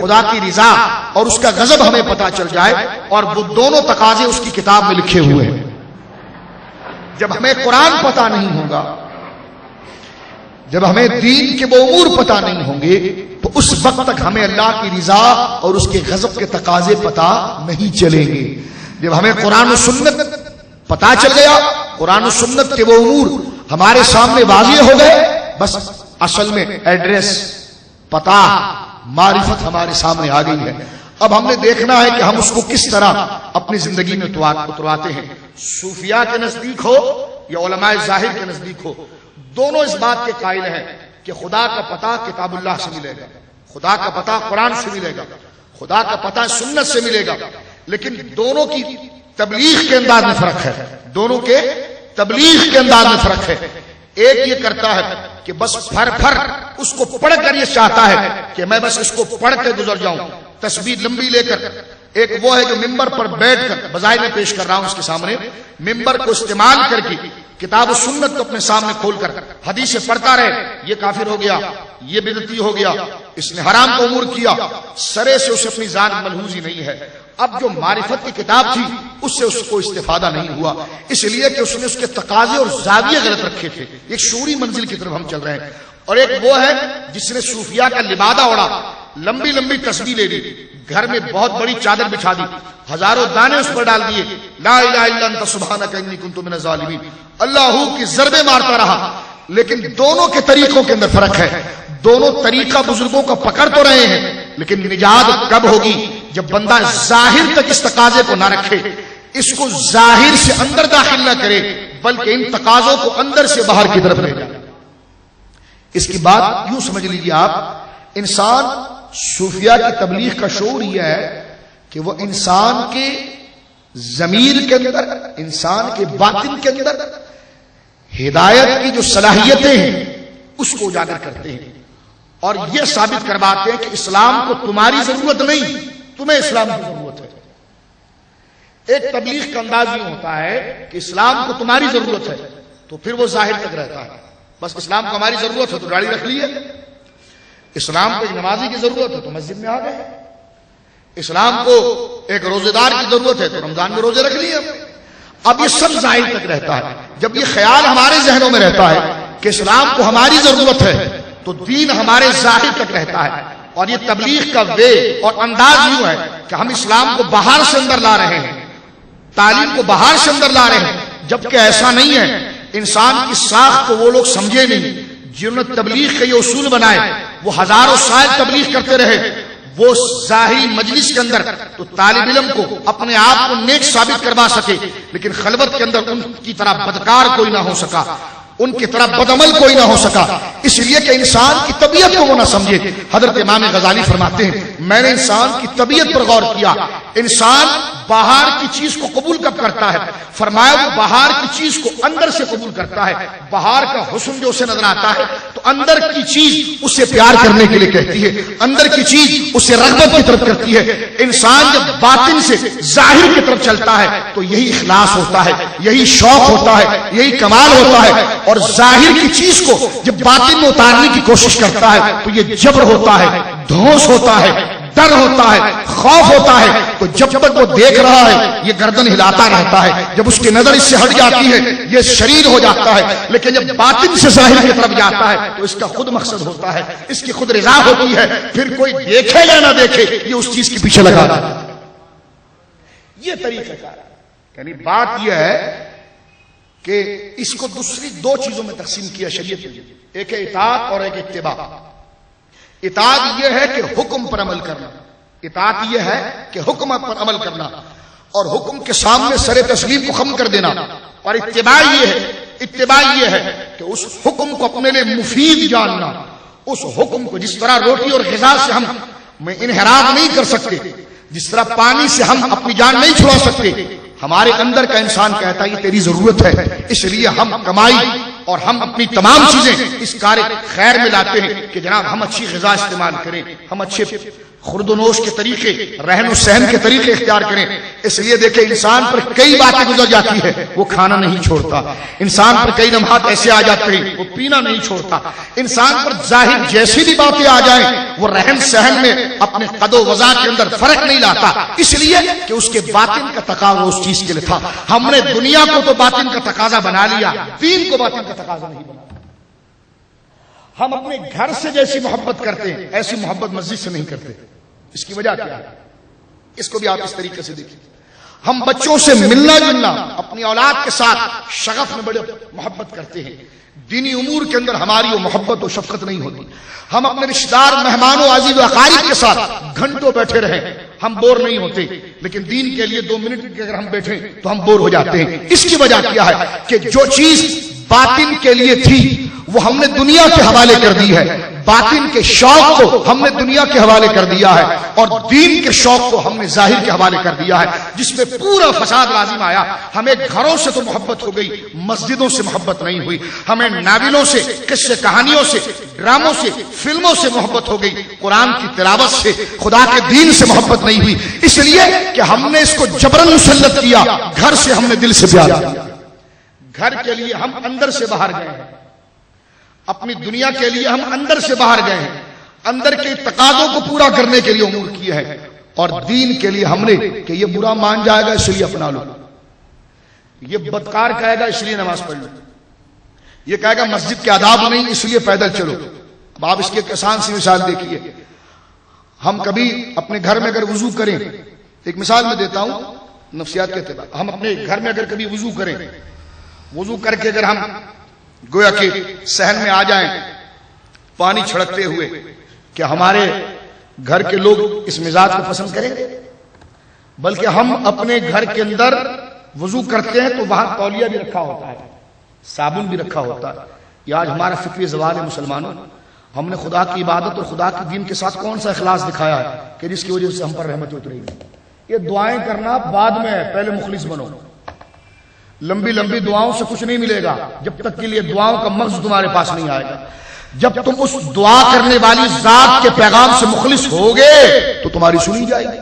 خدا کی رضا اور اس کا غضب ہمیں پتا چل جائے، اور وہ دونوں تقاضے اس کی کتاب میں لکھے ہوئے ہیں۔ جب ہمیں قرآن پتا نہیں ہوگا، جب ہمیں دین کے وہ امور پتا نہیں ہوں گے، تو اس وقت تک ہمیں اللہ کی رضا اور اس کے غضب کے تقاضے پتا نہیں چلیں گے۔ جب ہمیں قرآن و سنت پتا چل گیا، قرآن و سنت کے وہ امور ہمارے سامنے واضح ہو گئے، بس اصل میں ایڈریس، پتا، معرفت ہمارے سامنے آ گئی ہے۔ اب ہم نے دیکھنا ہے کہ ہم اس کو کس طرح اپنی زندگی میں اترواتے ہیں۔ صوفیاء کے نزدیک ہو یا علماء ظاہر کے نزدیک ہو، دونوں اس بات کے قائل ہیں کہ خدا کا پتہ کتاب اللہ سے ملے گا، خدا کا پتہ قرآن سے ملے گا، خدا کا پتہ سنت سے ملے گا، لیکن دونوں کی تبلیغ کے انداز میں فرق ہے، دونوں کے تبلیغ کے انداز میں فرق ہے۔ ایک یہ کرتا ہے کہ بس پھر اس کو پڑھ کر یہ چاہتا ہے کہ میں بس اس کو پڑھ کے گزر جاؤں، تسبیح لمبی لے کر۔ ایک وہ ہے جو ممبر پر بیٹھ کر، بظاہر میں پیش کر رہا ہوں اس کے سامنے، ممبر کو استعمال کر کے کتاب و سنت کو اپنے سامنے کھول کر حدیث پڑھتا رہے، یہ کافر ہو گیا، یہ بدعتی ہو گیا، اس نے حرام کو امور کیا، سرے سے اسے اپنی ذات ملحوظ ہی نہیں ہے۔ اب جو معرفت کی کتاب تھی اس سے اس کو استفادہ نہیں ہوا، اس لیے کہ اس نے اس کے تقاضے اور زاویے غلط رکھے تھے۔ ایک شعوری منزل کی طرف ہم چل رہے ہیں۔ اور ایک وہ ہے جس نے صوفیاء کا لبادہ اوڑھا، لمبی لمبی تسبیح لے لی، گھر میں بہت بڑی چادر بچھا دی، ہزاروں دانے اس پر ڈال دیے، لا الہ الا انت سبحانک انی کنت من الظالمین، اللہ کی ضربیں مارتا رہا۔ لیکن دونوں کے طریقوں کے اندر فرق ہے، دونوں طریقہ بزرگوں کا پکڑ تو رہے ہیں، لیکن نجات کب ہوگی؟ جب بندہ ظاہر تک اس تقاضے کو نہ رکھے، اس کو ظاہر سے اندر داخل نہ کرے، بلکہ ان تقاضوں کو اندر سے باہر کی طرف لے جائے۔ اس کی بات یوں سمجھ لیجیے آپ، انسان صوفیاء کی تبلیغ کا شعور یہ ہے کہ وہ انسان کے ضمیر کے اندر، انسان کے باطن کے اندر ہدایت کی جو صلاحیتیں ہیں اس کو اجاگر کرتے ہیں، اور یہ ثابت کرواتے ہیں کہ اسلام کو تمہاری ضرورت نہیں، تمہیں اسلام کی ضرورت ہے۔ ایک تبلیغ کا انداز یہ ہوتا ہے کہ اسلام کو تمہاری ضرورت ہے، تو پھر وہ ظاہر تک رہتا ہے، بس اسلام کو ہماری ضرورت ہے تو گاڑی رکھ لی ہے، اسلام کو ایک نمازی کی ضرورت ہے تو مسجد میں آ گئے، اسلام کو ایک روزے دار کی ضرورت ہے تو رمضان میں روزے رکھ لیے۔ اب یہ سب ظاہر تک رہتا ہے۔ جب یہ خیال ہمارے ذہنوں میں رہتا ہے کہ اسلام کو ہماری ضرورت ہے تو دین ہمارے ظاہر تک رہتا ہے، اور یہ تبلیغ کا وے اور انداز یوں ہے کہ ہم اسلام کو باہر سے اندر لا رہے ہیں، تعلیم کو باہر سے اندر لا رہے ہیں، جبکہ ایسا نہیں ہے۔ انسان کی ساخت کو وہ لوگ سمجھے نہیں جنہوں نے تبلیغ کے یہ اصول بنائے، وہ ہزاروں سال تبلیغ کرتے رہے، وہ ظاہری مجلس کے اندر تو طالب علم کو اپنے آپ کو نیک ثابت کروا سکے، لیکن خلوت کے اندر ان کی طرح بدکار کوئی نہ ہو سکا، ان کی طرح بدعمل کوئی نہ ہو سکا، اس لیے کہ انسان کی طبیعت کو وہ نہ سمجھے۔ حضرت امام غزالی فرماتے ہیں میں نے انسان کی طبیعت پر غور کیا، انسان باہر کی چیز کو قبول کب کرتا ہے؟ فرمایا وہ باہر کی چیز کو اندر سے قبول کرتا ہے۔ باہر کا حسن جو اسے نظر آتا ہے تو اندر کی چیز اسے پیار کرنے کے لیے کہتی ہے، اندر کی چیز اسے رغبت کی طرف کرتی ہے۔ انسان جب باطن سے ظاہر کی طرف چلتا ہے تو یہی اخلاص ہوتا ہے، یہی شوق ہوتا ہے، یہی کمال ہوتا ہے، اور ظاہر کی چیز کو جب باطن میں اتارنے کی کوشش کرتا ہے تو یہ جبر ہوتا ہے، دھوس ہوتا ہے، ڈر ہوتا ہے، خوف ہوتا ہے۔ تو جب تک وہ دیکھ رہا ہے یہ گردن ہلاتا رہتا ہے، جب اس کی نظر اس سے ہٹ جاتی ہے یہ شریر ہو جاتا ہے، لیکن جب باطن سے ظاہر کی طرف جاتا ہے تو اس کا خود مقصد ہوتا ہے، اس کی خود رضا ہوتی ہے، پھر کوئی دیکھے یا نہ دیکھے یہ اس چیز کے پیچھے لگا رہا ہے۔ یہ طریقہ کار ہے۔ یعنی بات یہ ہے کہ اس کو دوسری دو چیزوں میں تقسیم کیا شریعت نے، ایک ہے اطاعت اور ایک اتباع۔ اطاعت یہ ہے کہ حکم پر عمل کرنا، اطاعت یہ ہے کہ حکم پر عمل کرنا اور حکم کے سامنے سر تسلیم کو خم کر دینا، اور اتباع یہ ہے کہ اس حکم کو اپنے لیے مفید جاننا، اس حکم کو جس طرح روٹی اور غذا سے ہم انحراف نہیں کر سکتے، جس طرح پانی سے ہم اپنی جان نہیں چھڑا سکتے، ہمارے اندر کا انسان کہتا ہے یہ تیری ضرورت ہے، اس لیے ہم کمائی اور ہم اپنی تمام چیزیں اس کار خیر میں لاتے ہیں کہ جناب ہم اچھی غذا استعمال کریں، ہم اچھے خورد و نوش کے طریقے، رہن و سہن کے طریقے اختیار کریں. اس لیے دیکھیں انسان پر کئی باتیں گزر جاتی ہے وہ کھانا نہیں چھوڑتا، انسان پر کئی لمحات ایسے آ جاتے ہیں وہ پینا نہیں چھوڑتا، انسان پر ظاہر جیسی بھی باتیں آ جائیں وہ رہن سہن میں اپنے قد و وضع کے اندر فرق نہیں لاتا، اس لیے کہ اس کے باطن کا تقاضا اس چیز کے لیے تھا. ہم نے دنیا کو تو باطن کا تقاضا بنا لیا، دین کو باطن کا تقاضا نہیں بنا. ہم اپنے گھر سے جیسی محبت کرتے ہیں ایسی محبت مسجد سے نہیں کرتے. اس کی وجہ کیا ہے؟ اس کو بھی آپ اس طریقے سے دیکھیں. ہم بچوں سے ملنا جلنا، اپنی اولاد کے ساتھ شغف میں بڑے محبت کرتے ہیں، دینی امور کے اندر ہماری وہ محبت و شفقت نہیں ہوتی. ہم اپنے رشتہ دار، مہمانوں، عزیز و اقارب کے ساتھ گھنٹوں بیٹھے رہیں ہم بور نہیں ہوتے، لیکن دین کے لیے 2 منٹ کے اگر ہم بیٹھیں تو ہم بور ہو جاتے ہیں. اس کی وجہ کیا ہے کہ جو چیز باطن کے لیے تھی وہ ہم نے دنیا کے حوالے کر دی ہے، باطن کے شوق کو ہم نے دنیا کے حوالے کر دیا ہے، اور دین کے شوق کو ہم نے ظاہر کے حوالے کر دیا ہے، جس میں پورا فساد لازم آیا. ہمیں گھروں سے تو محبت ہو گئی، مسجدوں سے محبت نہیں ہوئی. ہمیں ناولوں سے، قصے کہانیوں سے، ڈراموں سے، فلموں سے محبت ہو گئی، قرآن کی تلاوت سے، خدا کے دین سے محبت نہیں ہوئی. اس لیے کہ ہم نے اس کو جبرن مسلط کیا، گھر سے ہم نے دل سے پیار کیا. گھر کے لیے ہم اندر سے باہر گئے ہیں، اپنی دنیا کے لیے ہم اندر سے باہر گئے ہیں، اندر کے تقاضوں کو پورا کرنے کے لیے امور کیے ہیں، اور دین کے لیے ہم نے کہ یہ برا مان جائے گا اس لیے اپنا لو، یہ بدکار کہے گا اس لیے نماز پڑھ لو، یہ کہے گا مسجد کے آداب نہیں اس لیے پیدل چلو. اب آپ اس کی ایک آسان سی مثال دیکھیے. ہم کبھی اپنے گھر میں اگر وضو کریں، ایک مثال میں دیتا ہوں نفسیات کے اعتبار، ہم اپنے گھر میں اگر کبھی وضو کریں، وضو کر کے اگر ہم گویا کہ صحن میں آ جائیں پانی چھڑکتے ہوئے، کہ ہمارے گھر کے لوگ اس مزاج کو پسند کریں گے؟ بلکہ ہم اپنے گھر کے اندر وضو کرتے ہیں تو وہاں تولیہ بھی رکھا ہوتا ہے، صابن بھی رکھا ہوتا ہے. یہ آج ہمارا فکری زوال ہے مسلمانوں. ہم نے خدا کی عبادت اور خدا کے دین کے ساتھ کون سا اخلاص دکھایا ہے کہ جس کی وجہ سے ہم پر رحمت اترے گی؟ یہ دعائیں کرنا بعد میں ہے، پہلے مخلص بنو. لمبی لمبی دعاؤں سے کچھ نہیں ملے گا جب تک کہ یہ دعاؤں کا مغز تمہارے پاس نہیں آئے گا. جب تم اس دعا کرنے والی ذات کے پیغام سے مخلص ہوگے تو تمہاری سنی جائے گی.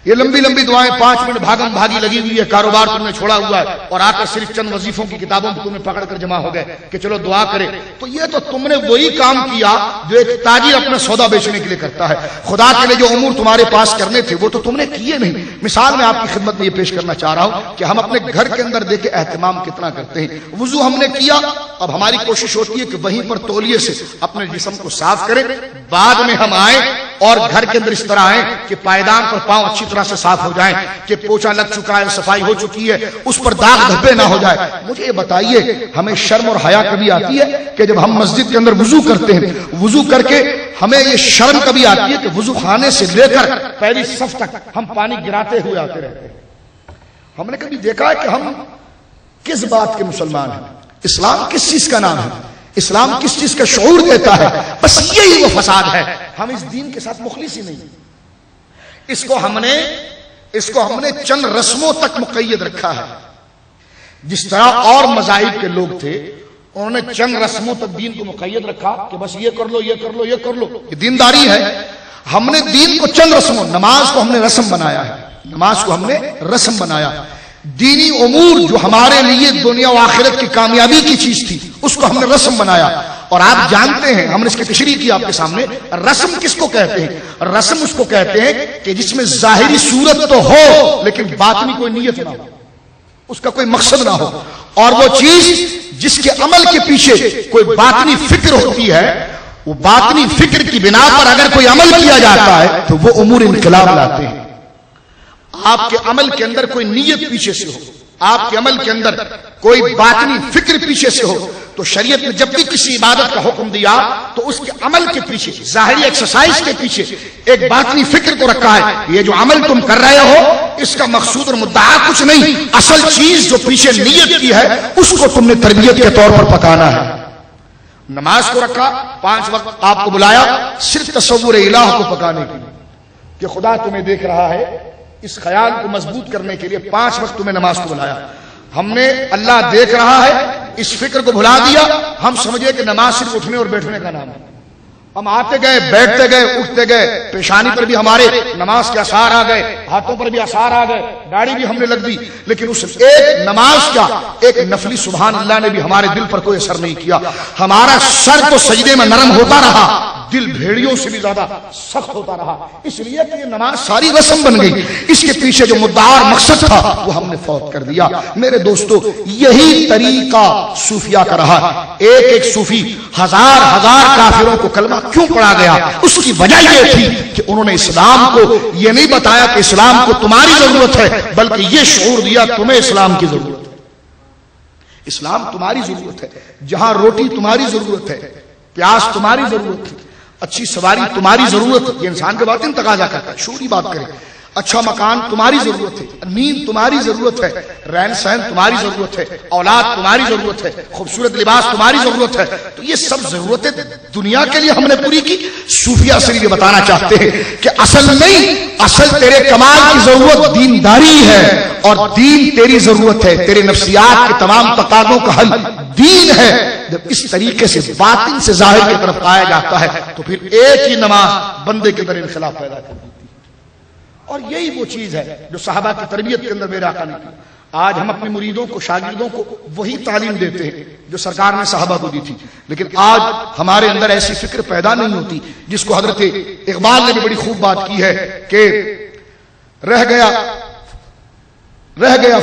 یہ لمبی لمبی دعائیں 5 منٹ بھاگم بھاگی لگی ہوئی ہے، کاروبار تم نے چھوڑا ہوا ہے اور آ کر صرف چند وظیفوں کی کتابوں کو تمہیں پکڑ کر جمع ہو گئے کہ چلو دعا کرے، تو یہ تو تم نے وہی کام کیا جو ایک تاجر اپنا سودا بیچنے کے لیے کرتا ہے. خدا کے لیے جو امور تمہارے پاس کرنے تھے وہ تو تم نے کیے نہیں. مثال میں آپ کی خدمت میں یہ پیش کرنا چاہ رہا ہوں کہ ہم اپنے گھر کے اندر دیکھیں اہتمام کتنا کرتے ہیں. وضو ہم نے کیا، اب ہماری کوشش ہوتی ہے کہ وہیں پر تولیے سے اپنے جسم کو صاف کریں، بعد میں ہم آئیں اور گھر کے اندر اس طرح آئیں کہ پائیدان پر پاؤں اچھی طرح سے صاف ہو جائیں، کہ پوچھا لگ چکا ہے، صفائی ہو چکی ہے، اس پر داغ دھبے نہ ہو جائے. مجھے یہ بتائیے ہمیں شرم اور حیا کبھی آتی ہے کہ جب ہم مسجد کے اندر وضو کرتے ہیں، وضو کر کے ہمیں یہ شرم کبھی آتی ہے کہ وضو خانے سے لے کر پہلی صف تک ہم پانی گراتے ہوئے آتے رہتے ہیں؟ ہم نے کبھی دیکھا ہے کہ ہم کس بات کے مسلمان ہیں؟ اسلام کس چیز کا نام ہے؟ اسلام کس چیز کا شعور دیتا ہے؟ بس یہی وہ فساد ہے. ہم اس دین کے ساتھ مخلص ہی نہیں. اس کو ہم نے چند رسموں تک مقید رکھا ہے. جس طرح اور مذاہب کے لوگ تھے انہوں نے چند رسموں تک دین کو مقید رکھا کہ بس یہ کر لو، یہ کر لو، یہ کر لو، یہ دینداری ہے. ہم نے دین کو چند رسموں، نماز کو ہم نے رسم بنایا ہے، نماز کو ہم نے رسم بنایا. دینی امور جو ہمارے لیے دنیا و آخرت کی کامیابی کی چیز تھی اس کو ہم نے رسم بنایا. اور آپ جانتے ہیں، ہم نے اس کی تشریح کی آپ کے سامنے، رسم کس کو کہتے ہیں؟ رسم اس کو کہتے ہیں کہ جس میں ظاہری صورت تو ہو لیکن باطنی کوئی نیت نہ ہو، اس کا کوئی مقصد نہ ہو. اور وہ چیز جس کے عمل کے پیچھے کوئی باطنی فکر ہوتی ہے، وہ باطنی فکر کی بنا پر اگر کوئی عمل کیا جاتا ہے تو وہ امور انقلاب لاتے ہیں. آپ کے عمل کے اندر کوئی نیت پیچھے سے ہو، آپ کے عمل کے اندر کوئی باطنی فکر پیچھے سے ہو، تو شریعت نے جب بھی کسی عبادت کا حکم دیا تو اس کے عمل کے پیچھے، ظاہری ایکسرسائز کے پیچھے ایک باطنی فکر کو رکھا ہے. یہ جو عمل تم کر رہے ہو اس کا مقصود اور مدعا کچھ نہیں، اصل چیز جو پیچھے نیت کی ہے اس کو تم نے تربیت کے طور پر پکانا ہے. نماز کو رکھا، 5 وقت آپ کو بلایا صرف تصور الہ کو پکانے کے لیے کہ خدا تمہیں دیکھ رہا ہے. اس خیال کو مضبوط کرنے کے لیے 5 وقت تمہیں نماز کو بلایا. ہم نے اللہ دیکھ رہا ہے اس فکر کو بھلا دیا. ہم سمجھے کہ نماز صرف اٹھنے اور بیٹھنے کا نام ہے، ہم آتے گئے، بیٹھتے گئے، اٹھتے گئے، پیشانی پر بھی ہمارے نماز کے آثار آ گئے، ہاتھوں پر بھی آثار آ گئے، داڑھی بھی ہم نے لگ دی، لیکن اس ایک نماز کا ایک نفلی سبحان اللہ نے بھی ہمارے دل پر کوئی اثر نہیں کیا. ہمارا سر تو سجدے میں نرم ہوتا رہا، دل بھیڑیوں سے بھی زیادہ سخت ہوتا رہا، اس لیے کہ یہ نماز ساری رسم بن گئی. اس کے پیچھے جو مدعا اور مقصد تھا وہ ہم نے فوت کر دیا. میرے دوستو، یہی طریقہ صوفیہ کا رہا. ایک ایک صوفی ہزار ہزار کافروں کو کلمہ کیوں پڑھا گیا؟ اس کی وجہ یہ تھی کہ انہوں نے اسلام کو یہ نہیں بتایا کہ اسلام کو تمہاری ضرورت ہے، بلکہ یہ شعور دیا تمہیں اسلام کی ضرورت ہے. اسلام تمہاری ضرورت ہے، جہاں روٹی تمہاری ضرورت ہے، پیاس تمہاری ضرورت ہے، اچھی سواری تمہاری ضرورت ہے. یہ انسان کے باطن تقاضا کرتا ہے، شعوری بات کرے. اچھا مکان تمہاری ضرورت ہے، نیند تمہاری ضرورت ہے، رہن سہن تمہاری ضرورت ہے، اولاد تمہاری ضرورت ہے، خوبصورت لباس تمہاری ضرورت ہے. تو یہ سب ضرورتیں دنیا کے لیے ہم نے پوری کی. صوفیہ سے یہ بتانا چاہتے ہیں کہ اصل نہیں، اصل تیرے کمال کی ضرورت دینداری ہے، اور دین تیری ضرورت ہے. تیرے نفسیات کے تمام تقاضوں کا حل دین ہے. جب اس طریقے سے باطن سے ظاہر کی طرف آیا جاتا ہے تو پھر ایک ہی نماز بندے کے اندر انقلاب پیدا کر دیتی ہے. اور یہی وہ چیز ہے جو صحابہ کی تربیت کے اندر میرے آقا نے کی. آج ہم اپنے مریدوں کو، شاگردوں کو وہی تعلیم دیتے ہیں جو سرکار نے صحابہ کو دی تھی، لیکن آج ہمارے اندر ایسی فکر پیدا نہیں ہوتی جس کو حضرت اقبال نے بھی بڑی خوب بات کی ہے کہ رہ گیا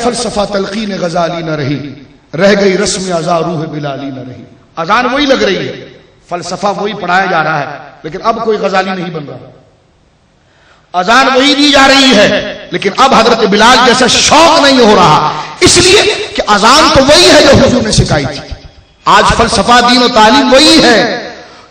فلسفہ تلقین غزالی نہ رہی، رہ گئی رسم ازا روح بلالی نہ رہی. اذان وہی لگ رہی ہے، فلسفہ وہی پڑھایا جا رہا ہے، لیکن اب کوئی غزالی نہیں بن رہا. اذان وہی دی جا رہی ہے، لیکن اب حضرت بلال جیسا شوق نہیں ہو رہا، اس لیے کہ اذان تو وہی ہے جو حضور نے سکھائی تھی. آج فلسفہ دین و تعلیم وہی ہے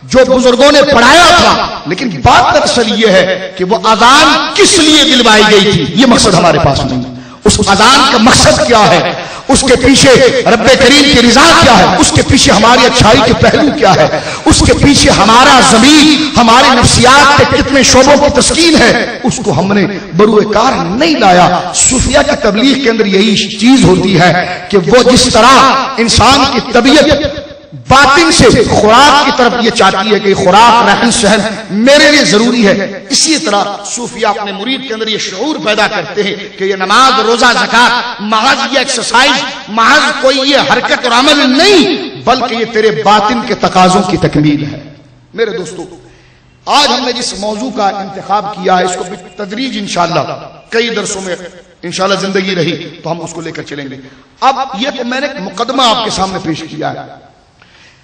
جو بزرگوں نے پڑھایا تھا، لیکن بات دراصل یہ ہے کہ وہ اذان کس لیے دلوائی گئی تھی یہ مقصد ہمارے پاس نہیں. اس اذان کا مقصد کیا ہے، اس کے پیچھے رب کریم کی رضا کیا ہے، اس کے پیچھے ہماری اچھائی کے پہلو کیا ہے، اس کے پیچھے ہمارا ضمیر، ہمارے نفسیات کے کتنے شعبوں کی تسکین ہے، اس کو ہم نے بروئے کار نہیں لایا. صوفیہ کی تبلیغ کے اندر یہی چیز ہوتی ہے کہ وہ جس طرح انسان کی طبیعت باطن سے خوراک کی طرف یہ چاہتی ہے کہ خوراک رہن سہن میرے لیے ضروری ہے، اسی طرح صوفیہ اپنے مرید کے اندر یہ شعور پیدا کرتے ہیں کہ یہ نماز، روزہ، زکات محض یہ ایکسرسائز، محض کوئی یہ حرکت اور عمل نہیں، بلکہ یہ تیرے باطن کے تقاضوں کی تکمیل ہے. میرے دوستو، آج ہم نے جس موضوع کا انتخاب کیا ہے اس کو بالتدریج انشاءاللہ کئی درسوں میں انشاءاللہ زندگی رہی تو ہم اس کو لے کر چلیں گے. اب یہ تو میں نے ایک مقدمہ آپ کے سامنے پیش کیا ہے،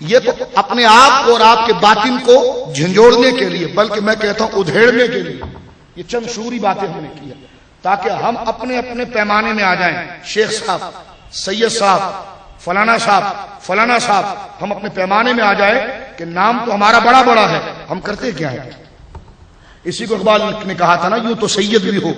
یہ تو اپنے آپ کو اور آپ کے باطن کو جھنجھوڑنے کے لیے، بلکہ میں کہتا ہوں ادھیڑنے کے لیے یہ چند شعوری باتیں ہم نے کی ہیں تاکہ ہم اپنے اپنے پیمانے میں آ جائیں. شیخ صاحب، سید صاحب، فلانا صاحب، فلانا صاحب، ہم اپنے پیمانے میں آ جائے کہ نام تو ہمارا بڑا بڑا ہے، ہم کرتے کیا ہے. اسی کو اقبال نے کہا تھا نا، یوں تو سید بھی ہو